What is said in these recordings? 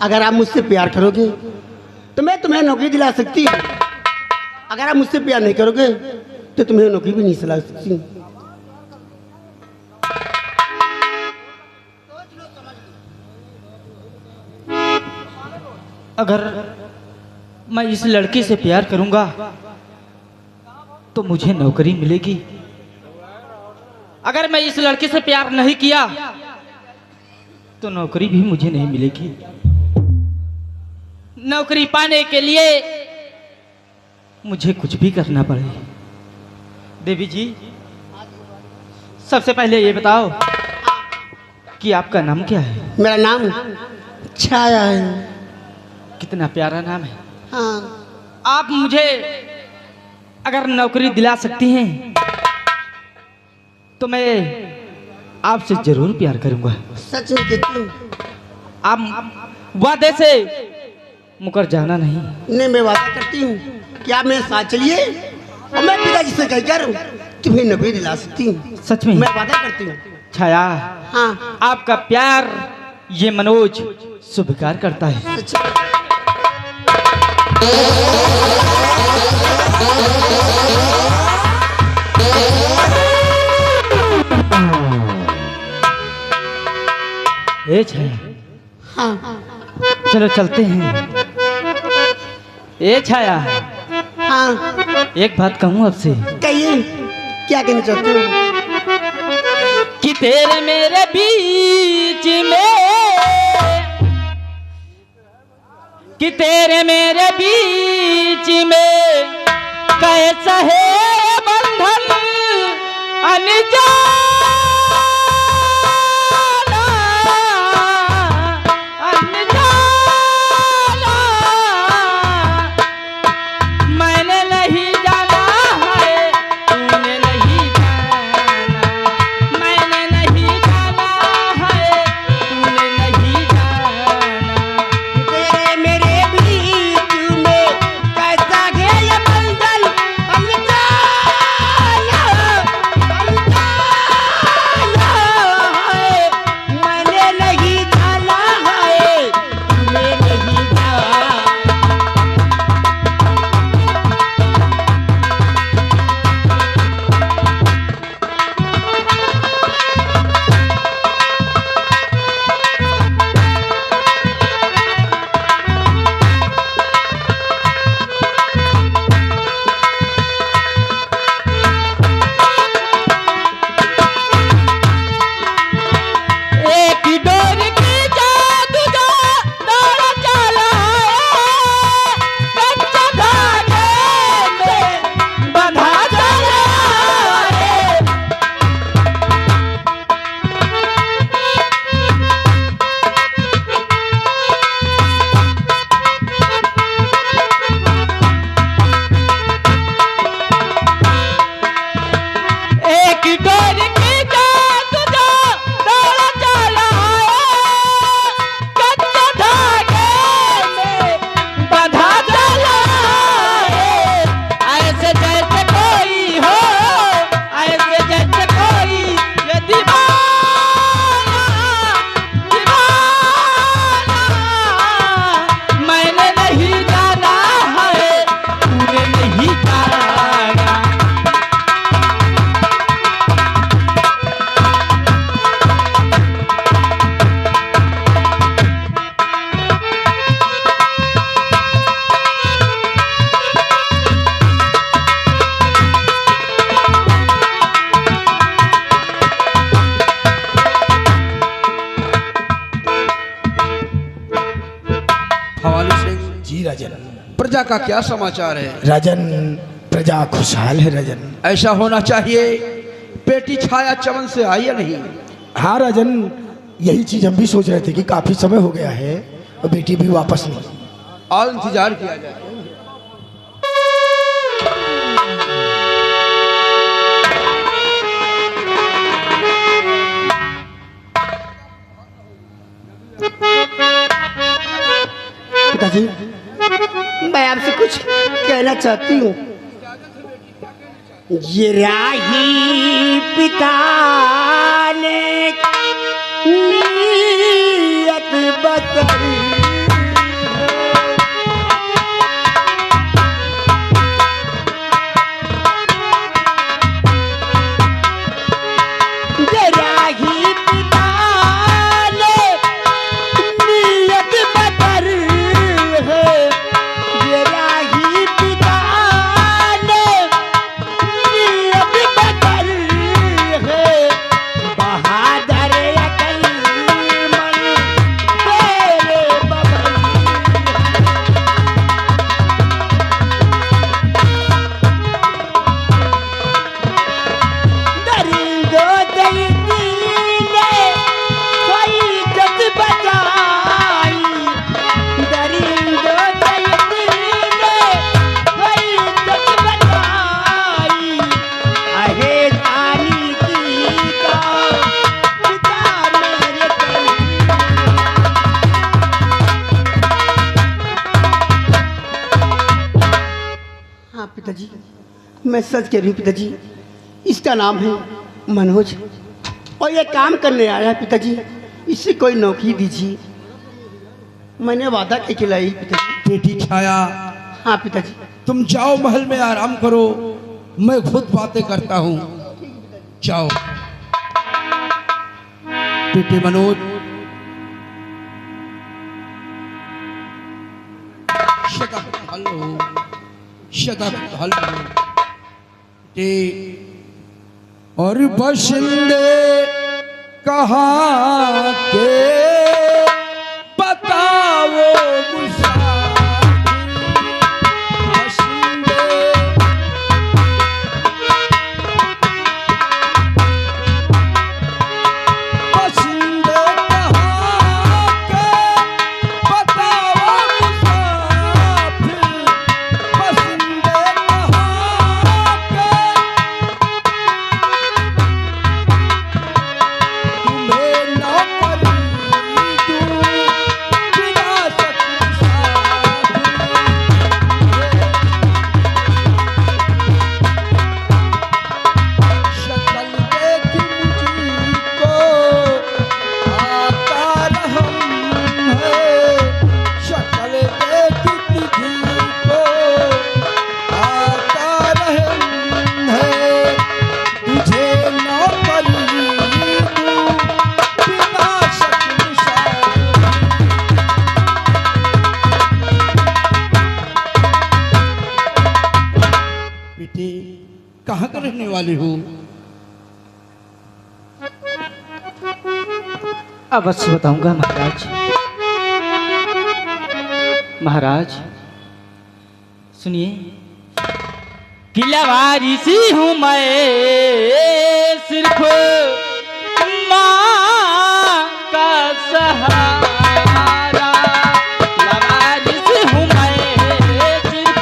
अगर आप मुझसे प्यार करोगे तो मैं तुम्हें नौकरी दिला सकती हूँ। अगर आप मुझसे प्यार नहीं करोगे तो तुम्हें नौकरी भी नहीं दिला सकती। अगर मैं इस लड़की से प्यार करूंगा तो मुझे नौकरी मिलेगी। अगर मैं इस लड़की से प्यार नहीं किया तो नौकरी भी मुझे नहीं मिलेगी। नौकरी पाने के लिए मुझे कुछ भी करना पड़े। देवी जी, सबसे पहले ये बताओ कि आपका नाम क्या है? मेरा नाम छाया है। कितना प्यारा नाम है। हाँ। आप मुझे अगर नौकरी दिला सकती हैं तो मैं आपसे जरूर प्यार करूंगा। सच में कहती हूँ। आप वादे से मुकर जाना नहीं। नहीं, मैं वादा करती हूँ कि आप मेरे साथ चलिए और मैं पिताजी से कहकर तुम्हें नौकरी दिला सकती हूँ। सच में? मैं वादा करती हूँ। छाया, हाँ। आपका प्यार ये मनोज स्वीकार करता है। सच में। ए छाया, हाँ। चलो चलते हैं। ए छाया, हाँ। एक बात कहूँ आपसे। कहिए, क्या कहना चाहते हो? कि तेरे मेरे बीच में, कि तेरे मेरे बीच में कैसा है बंधन अनजाना, अनजाना। मैंने नहीं जाना है, तूने नहीं जाना। मैंने नहीं जाना है, तूने नहीं जाना। तेरे मेरे बीच में कैसा है ये बंधन अनजाना, अनजाना है। मैंने नहीं जाना है, तूने नहीं जाना। एक डोर की जादू जो दौड़ चला है, कच्चे धागे में बंधा चला है। एक डोर की जादू जो दौड़ चला है, कच्चे धागे में बंधा चला है। ऐसे जैसे कोई हो, ऐसे जैसे कोई ये दीवाना, दीवाना। मैंने नहीं जाना है, तूने नहीं जाना। हवाली सिंह, जी राजन। प्रजा का क्या समाचार है? राजन, प्रजा खुशहाल है राजन। ऐसा होना चाहिए। बेटी छाया चमन से आई या नहीं? हाँ राजन, यही चीज हम भी सोच रहे थे कि काफी समय हो गया है और बेटी भी वापस नहीं। और इंतजार किया जाए। पिताजी, मैं आपसे कुछ कहना चाहती हूँ। ये राही पिता ने नियत बदली, पिताजी, मैं सच कह रही हूँ पिताजी, इसका नाम है मनोज और ये काम करने आया है पिताजी, इससे कोई नौकरी दीजिए। मैंने वादा करके लाई पिताजी। बेटी छाया, हाँ पिताजी। तुम जाओ महल में आराम करो, मैं खुद बातें करता हूँ। जाओ बेटे मनोज, हेलो शतब हेलो और बशिंदे कहाँ के बताओ कहाँ का रहने वाले हो? अवश्य बताऊंगा महाराज। महाराज सुनिए, कि लवारिसी हूँ मैं, सिर्फ माँ का सहारा। लवारिसी हूँ मैं सिर्फ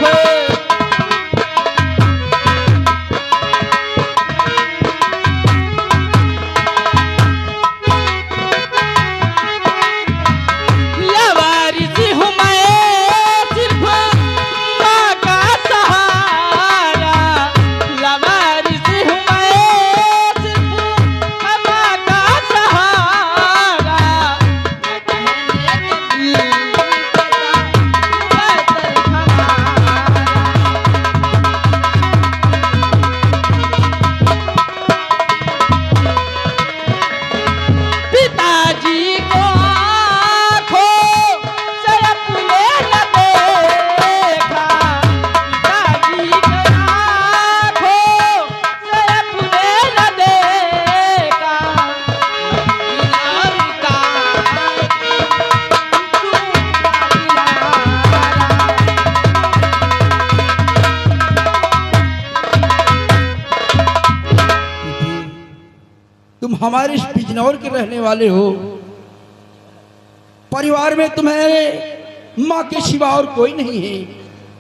हमारे इस बिजनौर के रहने वाले हो। परिवार में तुम्हारे माँ के सिवा और कोई नहीं है।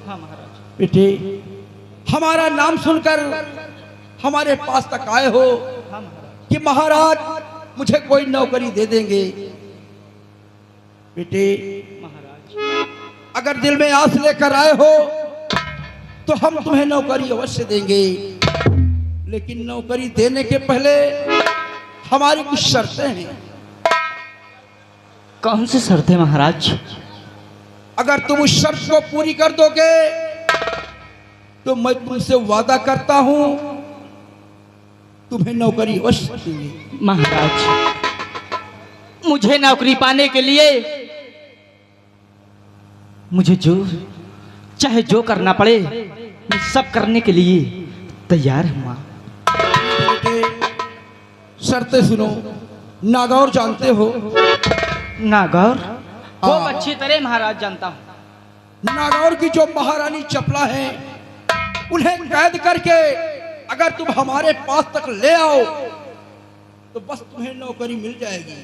हाँ महाराज। बेटे, हमारा नाम सुनकर हमारे पास तक आए हो कि महाराज मुझे कोई नौकरी दे देंगे। बेटे महाराज, अगर दिल में आस लेकर आए हो तो हम तुम्हें नौकरी अवश्य देंगे, लेकिन नौकरी देने के पहले हमारी कुछ शर्तें हैं। कौन सी शर्तें महाराज? अगर तुम उस शर्त को पूरी कर दोगे तो मैं तुमसे वादा करता हूं तुम्हें नौकरी अवश्य देंगे। महाराज, मुझे नौकरी पाने के लिए मुझे जो चाहे जो करना पड़े मैं सब करने के लिए तैयार हूं। शर्तें सुनो। नागौर जानते हो? नागौर खूब अच्छी तरह महाराज जानता हूं। नागौर की जो महारानी चपला है, उन्हें कैद करके अगर तुम हमारे पास तक ले आओ तो बस तुम्हें नौकरी मिल जाएगी,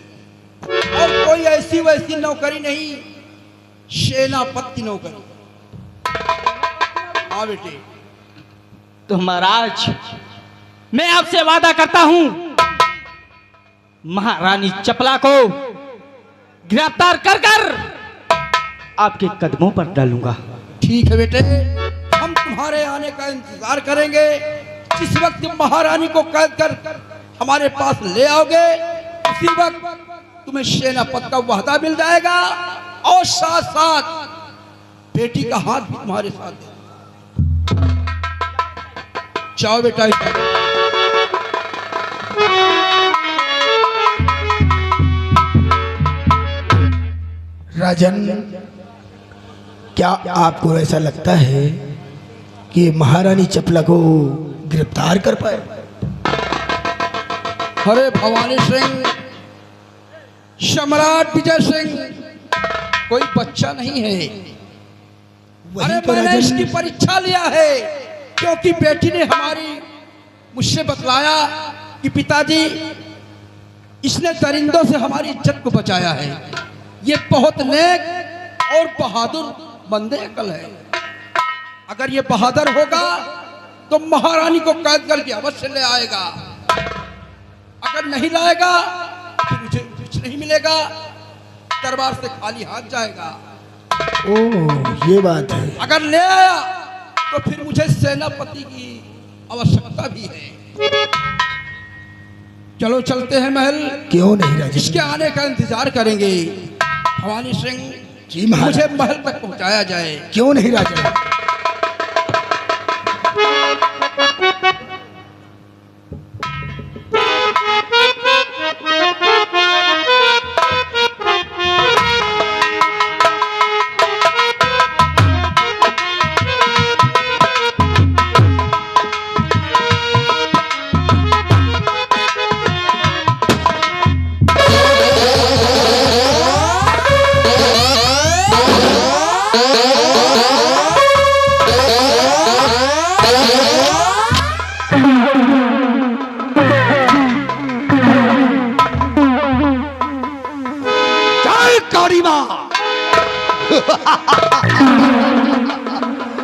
और कोई ऐसी वैसी नौकरी नहीं, सेनापति नौकरी। हाँ बेटे। तो महाराज, मैं आपसे वादा करता हूं महारानी चपला को गिरफ्तार कर कर आपके कदमों पर डालूंगा। ठीक है बेटे, हम तुम्हारे आने का इंतजार करेंगे। जिस वक्त महारानी को कैद कर हमारे पास ले आओगे, उसी वक्त तुम्हें सेनापति का वादा मिल जाएगा और साथ साथ बेटी का हाथ भी तुम्हारे साथ दे। जाओ बेटा। राजन, क्या आपको ऐसा लगता है कि महारानी चपला को गिरफ्तार कर पाए? अरे भवानी सिंह, सम्राट विजय सिंह कोई बच्चा नहीं है। अरे मैंने इसकी परीक्षा लिया है, क्योंकि बेटी ने मुझसे बतलाया कि पिताजी, इसने दरिंदों से हमारी इज्जत को बचाया है। ये बहुत नेक और बहादुर बंदे अकल है। अगर ये बहादुर होगा तो महारानी को कैद करके अवश्य ले आएगा। अगर नहीं लाएगा तो मुझे कुछ नहीं मिलेगा, दरबार से खाली हाथ जाएगा। ओह, ये बात है। अगर ले आया तो फिर मुझे सेनापति की आवश्यकता भी है। चलो चलते हैं महल। क्यों नहीं राजन? इसके आने का इंतजार करेंगे। भवानी सिंह जी महाराज, मुझे महल तक पहुंचाया जाए। क्यों नहीं राजन?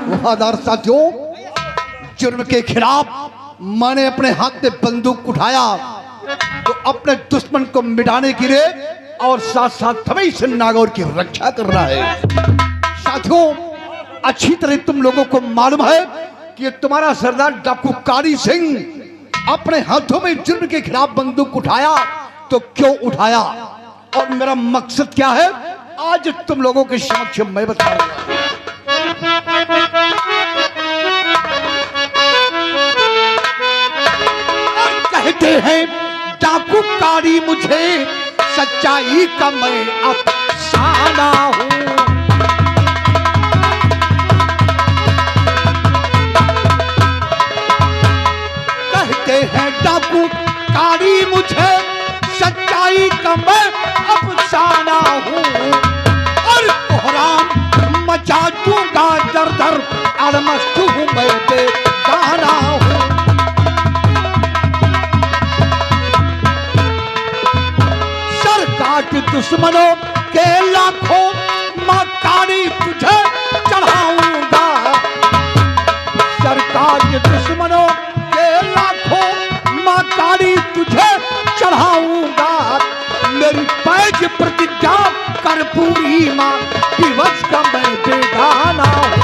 वफादार साथियों, जुर्म के खिलाफ मैंने अपने हाथ में बंदूक उठाया तो अपने दुश्मन को मिटाने के लिए और साथ साथ हमें इस नागौर की रक्षा करना है। साथियों, अच्छी तरह तुम लोगों को मालूम है कि तुम्हारा सरदार डाकू काली सिंह अपने हाथों में जुर्म के खिलाफ बंदूक उठाया तो क्यों उठाया और मेरा मकसद क्या है, आज तुम लोगों के समक्ष मैं बताऊंगा। कहते हैं डाकू कारी मुझे सच्चाई का मैं अफसाना हूं। कहते हैं डाकू कारी मुझे सच्चाई का मैं अफसाना हूं और कोहराम मचा दूंगा दर दर अलमस्त हूं मैं बेगाना हूं। दुश्मनों के लाखों मकारी तुझे चढ़ाऊंगा। सरकार के दुश्मनों के लाखों मकारी तुझे चढ़ाऊंगा। मेरी पैज प्रतिज्ञा कर पूरी मां दिवस का मैं बेगाना हूं।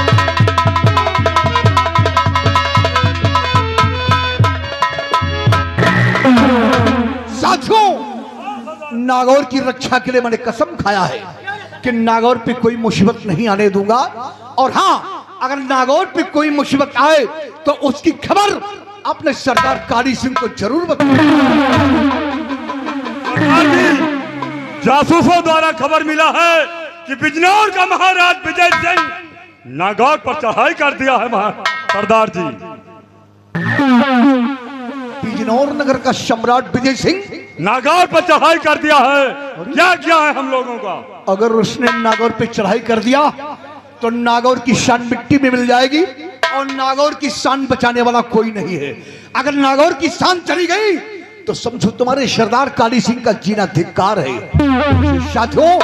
साथियों, नागौर की रक्षा के लिए मैंने कसम खाया है कि नागौर पे कोई मुसीबत नहीं आने दूंगा और हाँ, अगर नागौर पे कोई मुसीबत आए तो उसकी खबर अपने सरदार काली सिंह को जरूर बताऊंगा। जासूसों द्वारा खबर मिला है कि बिजनौर का महाराज विजय सिंह नागौर पर चढ़ाई कर दिया है। सरदार जी, बिजनौर नगर का सम्राट विजय सिंह नागौर पर चढ़ाई कर दिया है। क्या किया है हम लोगों का? अगर उसने नागौर पे चढ़ाई कर दिया तो नागौर की शान मिट्टी में मिल जाएगी और नागौर की शान बचाने वाला कोई नहीं है। अगर नागौर की शान चली गई तो समझो तुम्हारे सरदार काली सिंह का जीना धिक्कार है। साथियों,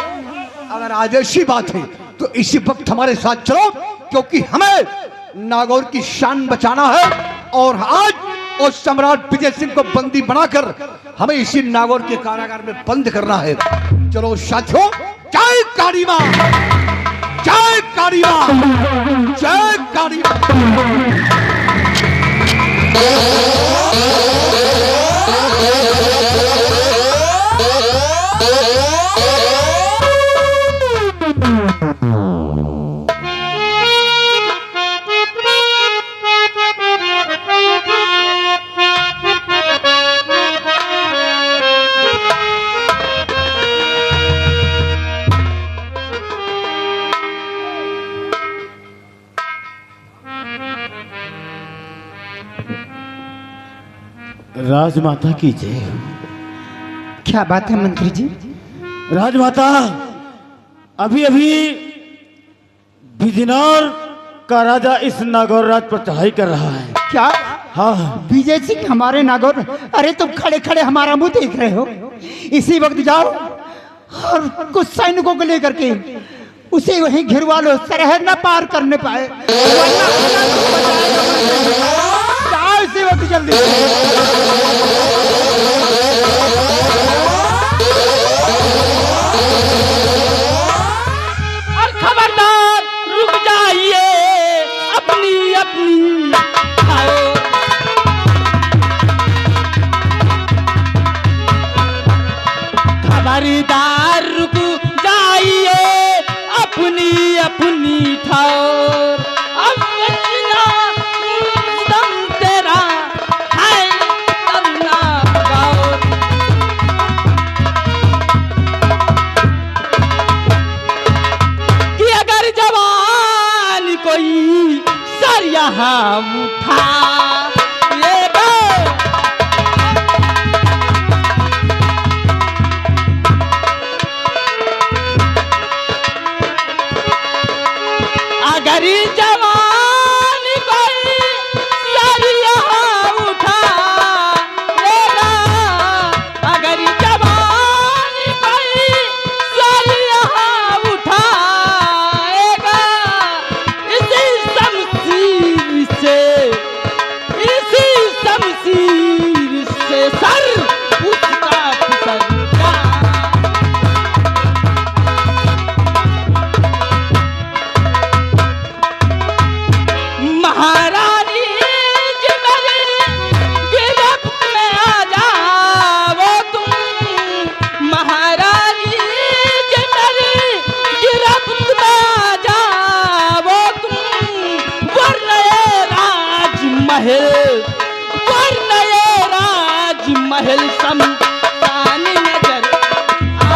अगर आज ऐसी बात है तो इसी वक्त हमारे साथ चलो, क्योंकि हमें नागौर की शान बचाना है और आज और सम्राट विजय सिंह को बंदी बनाकर हमें इसी नागौर के कारागार में बंद करना है। चलो साथियों, जय काली मां, जय काली मां, जय काली मां। राजमाता की जय हो। क्या बात है मंत्री जी? राजमाता, अभी अभी बिजनौर का राजा इस नागौर राज पर चढ़ाई कर रहा है। क्या? हाँ, विजय सिंह हमारे नागौर? अरे तुम खड़े खड़े हमारा मुंह देख रहे हो। इसी वक्त जाओ और कुछ सैनिकों को लेकर के उसे वहीं घिरवा लो, सरहद न पार करने पाए, वरना जाओ इसी वक्त जल्दी। और खबरदार रुक जाइए, अपनी अपनी खाओ। खबरदार रुक जाइए, अपनी अपनी ठाओर। अब बचना दम तेरा है, तब ना गाओ। कि अगर जवान कोई सर यहाँ उठा ये गो। अगर जवान कोई सर यहाँ उठाएगा, अगर जवान कोई सर यहाँ उठाएगा, इसी शमशीर से सर उसका फिसलगा। महारानी जी मेरी गिरफ्त में आ जाओ तुम। महारानी जी मेरी गिरफ्त में आ जाओ तुम। वरना ये राजमहल शमशान नजर आ।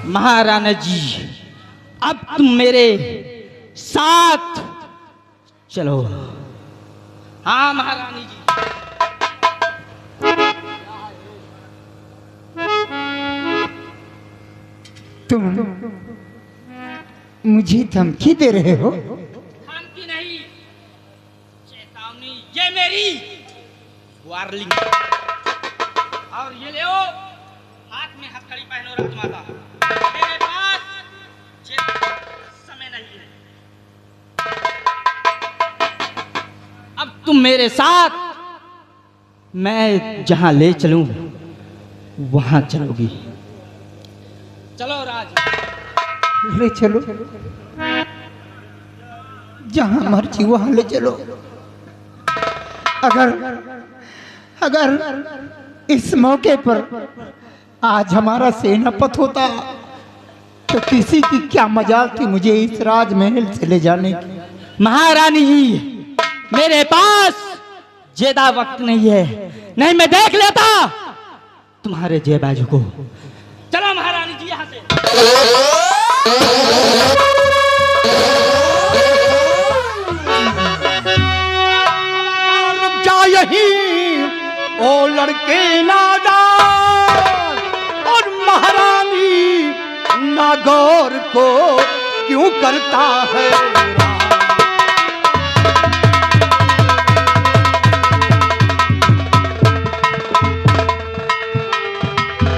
महाराणा जी, अब तुम मेरे साथ चलो। हाँ महारानी जी। तुम मुझे धमकी दे रहे हो? धमकी नहीं, चेतावनी। ये मेरी वार्निंग। और ये ले हाथ में हथकड़ी पहनो राजमाता। मेरे पास समय नहीं है। अब तुम मेरे साथ, मैं जहां ले चलूं वहां चलोगी। चलो राज। ले चलो, जहां मर्जी वहां ले चलो। अगर इस मौके पर आज हमारा सेनापत होता तो किसी की क्या मजाल थी मुझे इस राजमहल से ले जाने की। महारानी जी, मेरे पास ज्यादा वक्त नहीं है, नहीं मैं देख लेता तुम्हारे जेबाजू को। चलो महारानी जी यहाँ से। रुक जा यहीं ओ लड़के नादान, और महारानी नागौर को क्यों करता है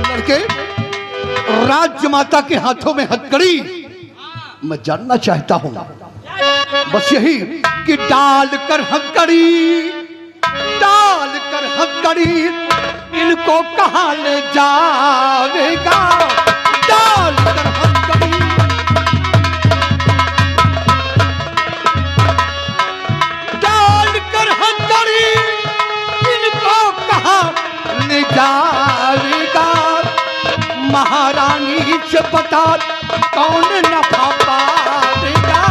लड़के? राज्य माता के हाथों में हथकड़ी, मैं जानना चाहता हूं बस यही कि डाल कर हथकड़ी इनको कहां ले जाएगा? डाल कर हथकड़ी, इनको कहां ले जाएगा? महारानी से बता कौन नफा पाएगा?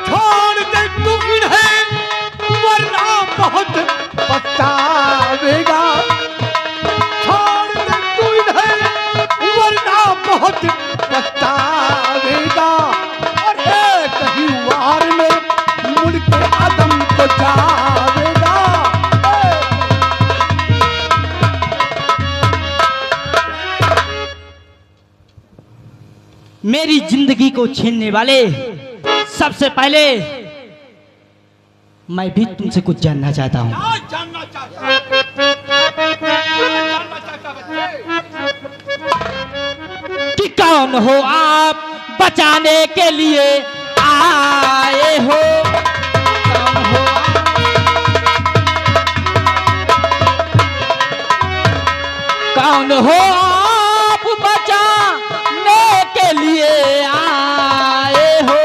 छोड़ दे तू इन्हें, वरना बहुत मेरी जिंदगी को छीनने वाले, सबसे पहले मैं भी तुमसे कुछ जानना चाहता हूँ। जानना चाहता कि कौन हो आप, बचाने के लिए आए हो? कौन हो कौन हो आप, बचाने के लिए आए हो?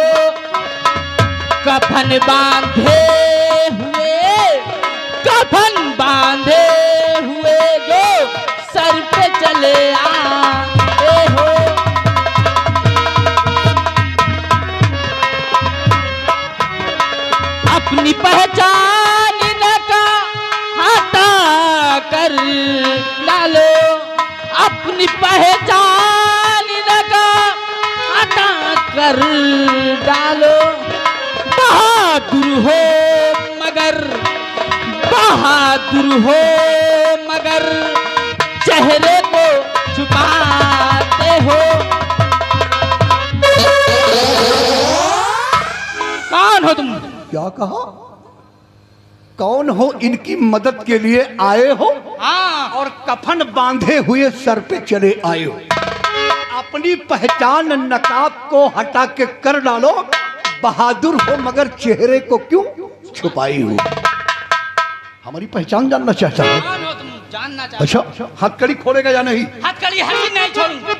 कफन बांधे हुए, कफन बांधे हुए जो सर पे चले आए हो। अपनी पहचान का हटा कर डालो, अपनी पहचान का हटा कर डालो। बहादुर हो मगर, बहादुर हो मगर चेहरे को छुपाते हो। कौन हो तुम? क्या कहा? कौन हो? इनकी मदद के लिए आए हो? हाँ। और कफन बांधे हुए सर पे चले आए हो। अपनी पहचान नकाब को हटा के कर डालो। बहादुर हो मगर चेहरे को क्यों छुपाई हो? हमारी पहचान जानना चाहता है। कौन हो तुम? जानना चाहता। अच्छा, हथकड़ी खोलेगा या नहीं? हथकड़ी हरगिज नहीं छोड़ूंगा।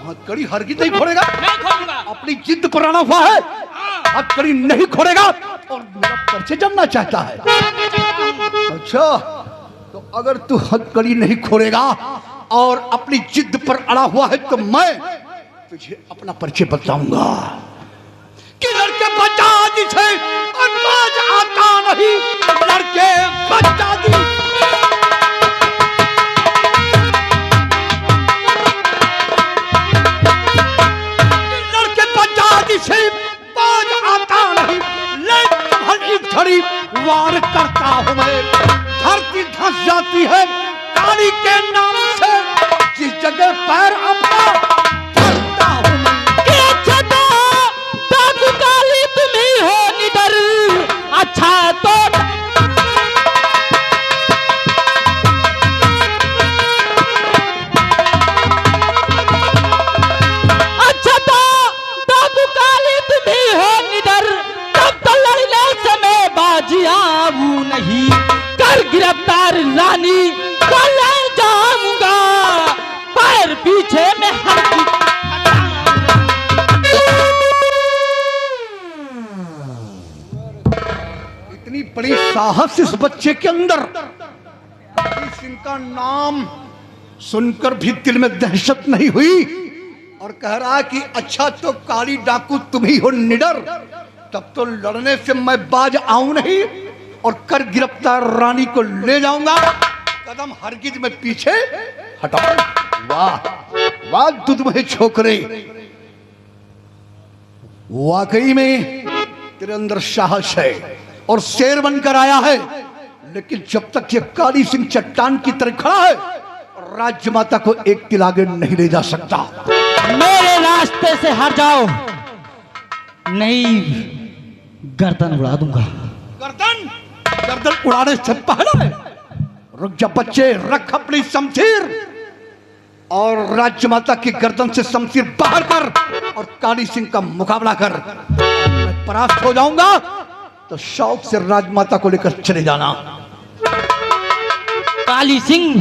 हथकड़ी हरगिज नहीं खोलेगा? नहीं खोलूंगा। अपनी जिद पर अड़ा हुआ है। हथकड़ी नहीं खोलेगा और मेरा परिचय जानना चाहता है। अच्छा, तो अगर तू हथकड़ी नहीं खोलेगा और अपनी जिद पर अड़ा हुआ है तो मैं तुझे अपना परिचय बताऊंगा कि लड़के बचा जिसे अंदाज आता नहीं, लड़के बचा दी। लड़के बचा जिसे बाज आता नहीं, लेकिन हर एक घड़ी वार करता हूं मैं। धरती धंस जाती है काली के नाम से, जिस जगह पैर अपना धरता हूं मैं। अच्छा तो अच्छा तो दादू काली तुम ही हो निडर, तब तो लड़ने से मैं बाजी आऊं नहीं। कर गिरफ्तार रानी को ले जाऊंगा, पैर पीछे में इतनी बड़ी साहस इस बच्चे के अंदर। इनका नाम सुनकर भी दिल में दहशत नहीं हुई और कह रहा कि अच्छा तो काली डाकू तुम ही हो निडर, तब तो लड़ने से मैं बाज आऊं नहीं और कर गिरफ्तार रानी को ले जाऊंगा। कदम हरगिज में पीछे हटाओ। वाह वाह दुधमहे छोकरे, वाकई में तेरे अंदर साहस है और शेर बनकर आया है। लेकिन जब तक ये काली सिंह चट्टान की तरह खड़ा है, राज्य माता को एक तिल आगे नहीं ले जा सकता। मेरे रास्ते से हट जाओ, नहीं गर्दन उड़ा दूंगा। गर्दन गर्दन उड़ाने से पहले रुक जा बच्चे, रख अपनी शमशीर और राज्य माता की गर्दन से शमशीर बाहर कर और काली सिंह का मुकाबला कर। मैं परास्त हो जाऊंगा तो शौक से राजमाता को लेकर चले जाना। काली सिंह,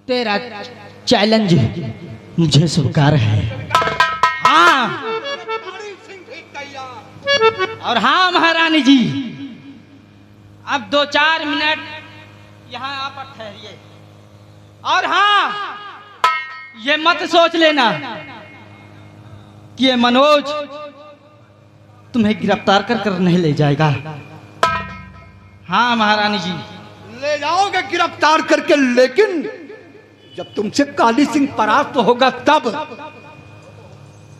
तेरा चैलेंज मुझे स्वीकार है। हाँ और हाँ महारानी जी, अब 2-4 मिनट यहाँ आप ठहरिए। और हाँ, ये मत सोच लेना कि ये मनोज तुम्हें गिरफ्तार कर नहीं ले जाएगा। हाँ महारानी जी, ले जाओगे गिरफ्तार करके, लेकिन जब तुमसे काली सिंह परास्त होगा तब।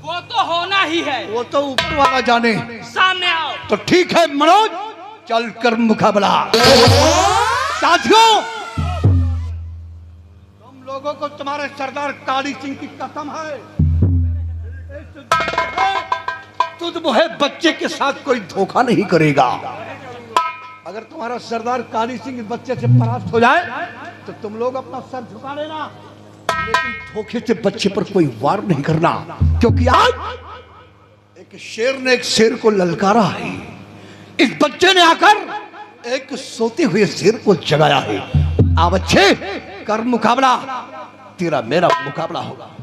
वो तो होना ही है। वो तो ऊपर वाला जाने। सामने आओ। तो ठीक है मनोज, चल कर मुकाबला। साथियों, तुम लोगों को तुम्हारे सरदार काली सिंह की कसम है, तुझ मोहे बच्चे के साथ कोई धोखा नहीं करेगा। अगर तुम्हारा सरदार काली सिंह इस बच्चे से परास्त हो जाए तो तुम लोग अपना सर झुका लेना, लेकिन धोखे से बच्चे पर कोई वार नहीं करना, क्योंकि आज एक शेर ने एक शेर को ललकारा है। इस बच्चे ने आकर एक सोते हुए शेर को जगाया है। आ बच्चे, कर मुकाबला, तेरा मेरा मुकाबला होगा।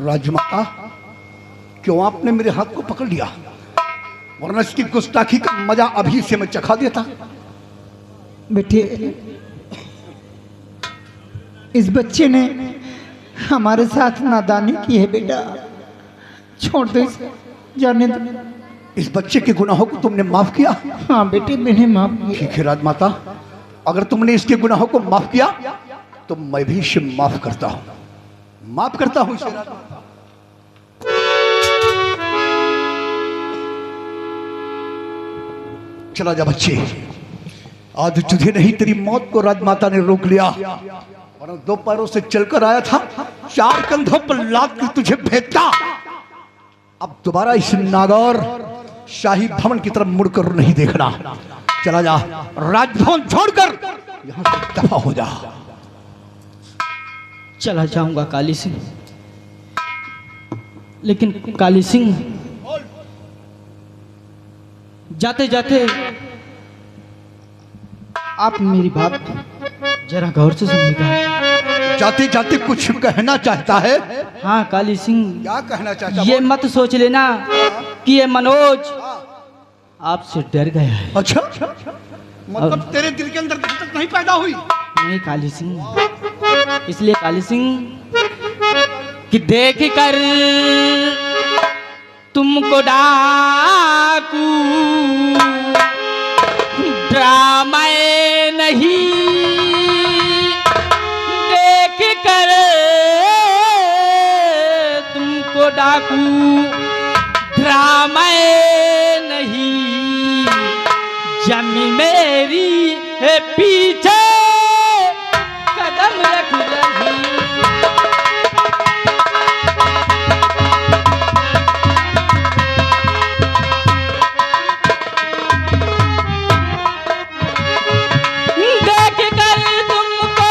राजमाता, क्यों आपने मेरे हाथ को पकड़ लिया? वरना इसकी गुस्ताखी का मजा अभी से मैं चखा देता। बेटे, इस बच्चे ने हमारे साथ नादानी की है बेटा, छोड़ दो इसे, जाने दो। इस बच्चे के गुनाहों को तुमने माफ किया? हाँ बेटे, मैंने माफ किया। ठीक है राजमाता, अगर तुमने इसके गुनाहों को माफ किया तो मैं भी इसे माफ करता हूं, माफ करता हूं इसे। चला जा बच्चे, आज तुझे नहीं तेरी मौत को राजमाता ने रोक लिया, और 2 पैरों से चलकर आया था, 4 कंधों पर लाद कर तुझे भेजता। अब दोबारा इस नागौर शाही भवन की तरफ मुड़कर नहीं देखना। चला जा, राजभवन छोड़कर यहां से दफा हो जा। चला जाऊंगा काली सिंह, लेकिन काली सिंह जाते जाते आप मेरी बात जरा गौर से सुनिएगा। जाते जाते कुछ कहना चाहता है? हाँ काली सिंह, क्या कहना चाहता? ये मत सोच लेना कि ये मनोज आपसे डर गया है। अच्छा, मतलब तेरे दिल के अंदर दहशत नहीं पैदा हुई? नहीं काली सिंह, इसलिए काली सिंह कि देख कर तुमको डाकू ड्रामा नहीं, देख कर तुमको डाकू ड्रामा नहीं, जमी मेरी है पीछे कदम रख